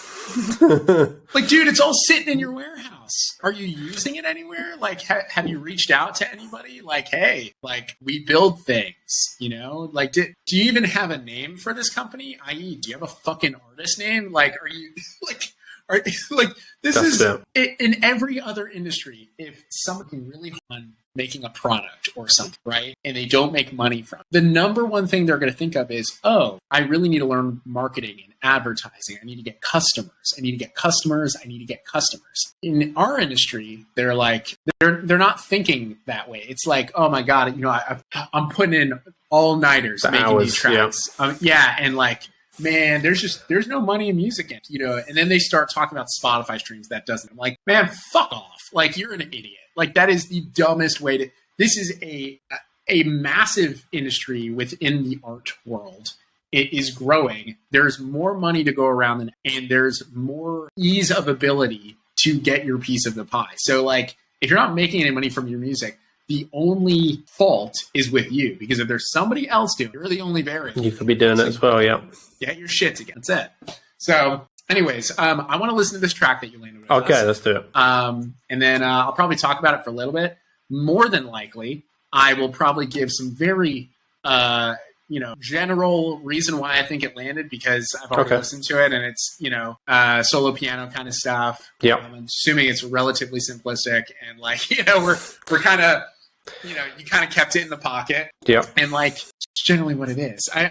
Speaker 1: Like, dude, it's all sitting in your warehouse. Are you using it anywhere? Like, have you reached out to anybody? Like, hey, like, we build things, you know? Like, do you even have a name for this company? I.e., do you have a fucking artist name? Like, are you, this is, in every other industry, if someone can really on making a product or something, right? And they don't make money from it, the number one thing they're going to think of is, oh, I really need to learn marketing and advertising. I need to get customers. I need to get customers. I need to get customers. In our industry, they're like, they're not thinking that way. It's like, oh my God, you know, I'm putting in all-nighters making these tracks. And like, man, there's no money in music, and then they start talking about Spotify streams. That doesn't. I'm like, man, fuck off. Like, you're an idiot. Like, that is the dumbest way to. This is a massive industry within the art world. It is growing. There's more money to go around, and there's more ease of ability to get your piece of the pie. So, like, if you're not making any money from your music, the only fault is with you, because if there's somebody else doing it, you're the only variable.
Speaker 2: You could be doing it as well, yeah.
Speaker 1: Get your shit together. That's it. So, anyways, I want to listen to this track that you landed with.
Speaker 2: Okay, let's do it.
Speaker 1: And then I'll probably talk about it for a little bit. More than likely, I will probably give some very, general reason why I think it landed, because I've already listened to it, and it's, solo piano kind of stuff.
Speaker 2: Yeah.
Speaker 1: I'm assuming it's relatively simplistic, and like, we're kind of, you kind of kept it in the pocket.
Speaker 2: Yeah.
Speaker 1: And like, it's generally what it is. I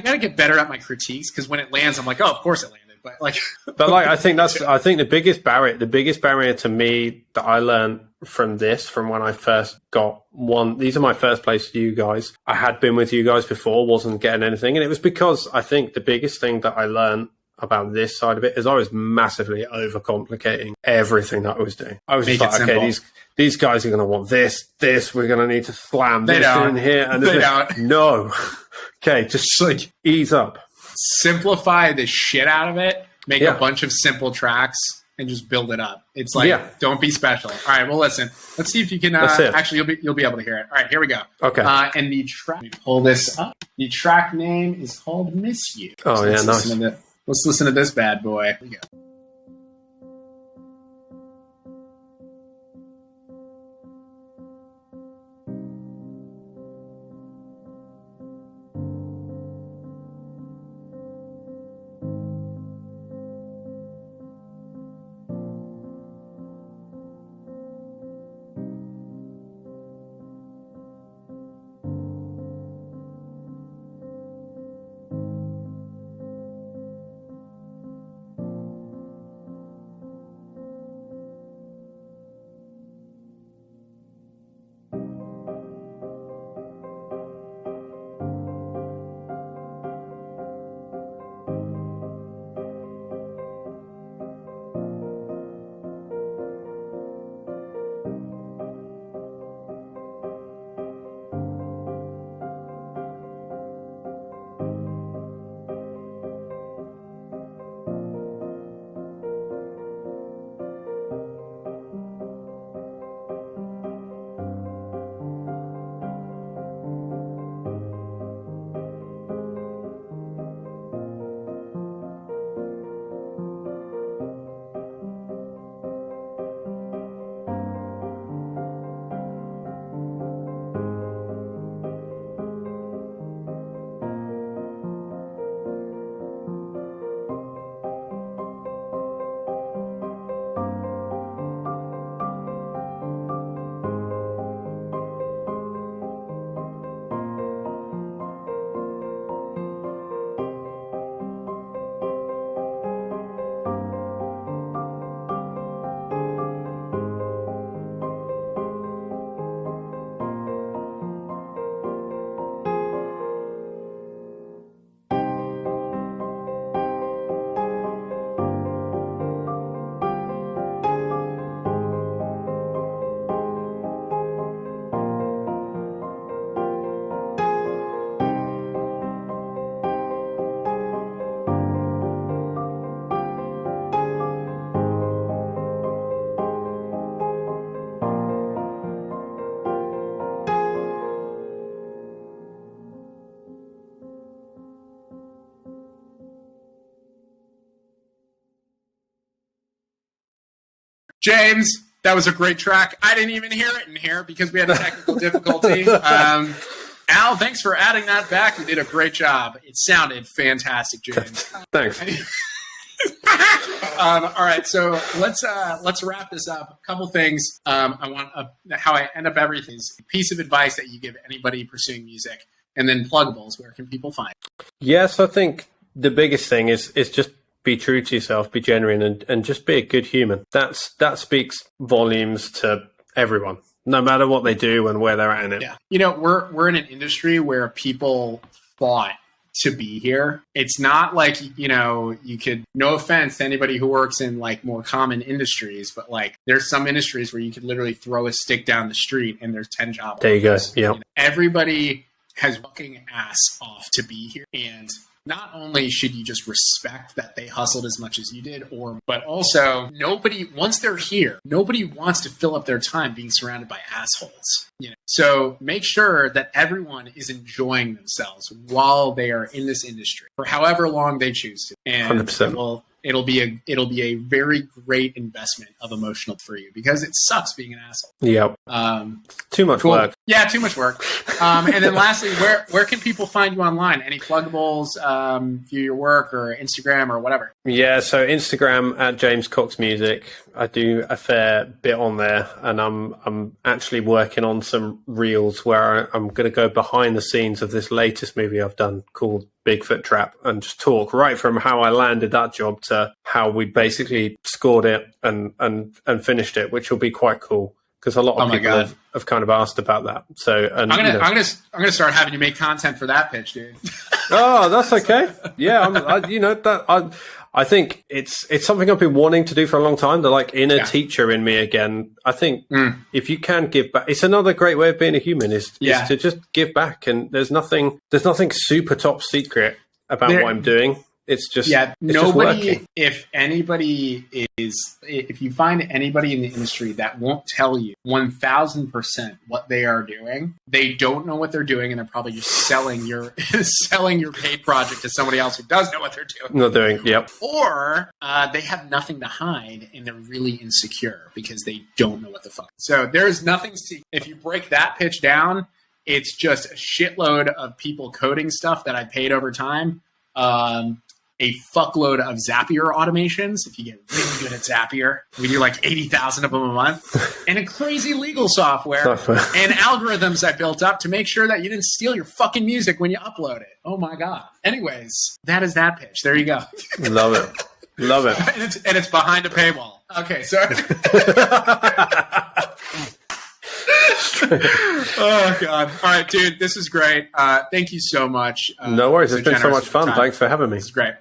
Speaker 1: got to get better at my critiques, because when it lands, I'm like, oh, of course it landed. But like,
Speaker 2: I think the biggest barrier to me that I learned from when I first got one. These are my first place with you guys. I had been with you guys before, wasn't getting anything, and it was because I think the biggest thing that I learned about this side of it is I was massively overcomplicating everything that I was doing. I was just like, okay, these guys are going to want this. We're going to need to slam this in here, and
Speaker 1: they don't.
Speaker 2: No, okay, just like ease up.
Speaker 1: Simplify the shit out of it, make a bunch of simple tracks, and just build it up. It's like, don't be special. All right, well, listen. Let's see if you can. Actually, you'll be able to hear it. All right, here we go.
Speaker 2: Okay.
Speaker 1: And the track. Pull this up. The track name is called "Miss You."
Speaker 2: Oh,
Speaker 1: so
Speaker 2: yeah, nice.
Speaker 1: Let's listen to this bad boy. Here we go. James, that was a great track. I didn't even hear it in here because we had a technical difficulty. Al, thanks for adding that back. You did a great job. It sounded fantastic, James.
Speaker 2: Thanks.
Speaker 1: All right, so let's wrap this up. A couple things. I want how I end up everything is a piece of advice that you give anybody pursuing music, and then pluggables. Where can people find?
Speaker 2: Yes, I think the biggest thing is just be true to yourself, be genuine, and just be a good human. That speaks volumes to everyone, no matter what they do and where they're at in it.
Speaker 1: Yeah, we're in an industry where people fought to be here. It's not like, you could, no offense to anybody who works in like more common industries, but like there's some industries where you could literally throw a stick down the street and there's 10 jobs.
Speaker 2: There you go. Yeah.
Speaker 1: Everybody has fucking ass off to be here. And not only should you just respect that they hustled as much as you did, but also once they're here, nobody wants to fill up their time being surrounded by assholes. So make sure that everyone is enjoying themselves while they are in this industry for however long they choose to. And
Speaker 2: 100%.
Speaker 1: It'll be a very great investment of emotional for you because it sucks being an asshole.
Speaker 2: Yep. Too much work.
Speaker 1: Yeah, too much work. And then lastly, where can people find you online? Any pluggables, view your work or Instagram or whatever?
Speaker 2: Yeah, so Instagram at James Cox Music. I do a fair bit on there, and I'm actually working on some reels where I'm going to go behind the scenes of this latest movie I've done called Bigfoot Trap and just talk right from how I landed that job to how we basically scored it and finished it, which will be quite cool because a lot of people have kind of asked about that. So I'm gonna start having you make content for that pitch, dude. Oh, that's okay. Yeah, I think it's something I've been wanting to do for a long time. The like inner teacher in me again. I think if you can give back, it's another great way of being a human is to just give back. And there's nothing super top secret about what I'm doing. It's just
Speaker 1: nobody. If you find anybody in the industry that won't tell you 1,000% what they are doing, they don't know what they're doing, and they're probably just selling your paid project to somebody else who does know what they're doing.
Speaker 2: Not doing, yep.
Speaker 1: Or they have nothing to hide, and they're really insecure because they don't know what the fuck. So there's nothing. If you break that pitch down, it's just a shitload of people coding stuff that I paid over time. A fuckload of Zapier automations if you get really good at Zapier. We do like 80,000 of them a month. And a crazy legal software and algorithms I built up to make sure that you didn't steal your fucking music when you upload it. Oh my God. Anyways, that is that pitch. There you go.
Speaker 2: Love it. Love it.
Speaker 1: and it's behind a paywall. Okay, so... Oh God! All right, dude, this is great. Thank you so much.
Speaker 2: No worries. It's been so much fun. Thanks for having me.
Speaker 1: It's great.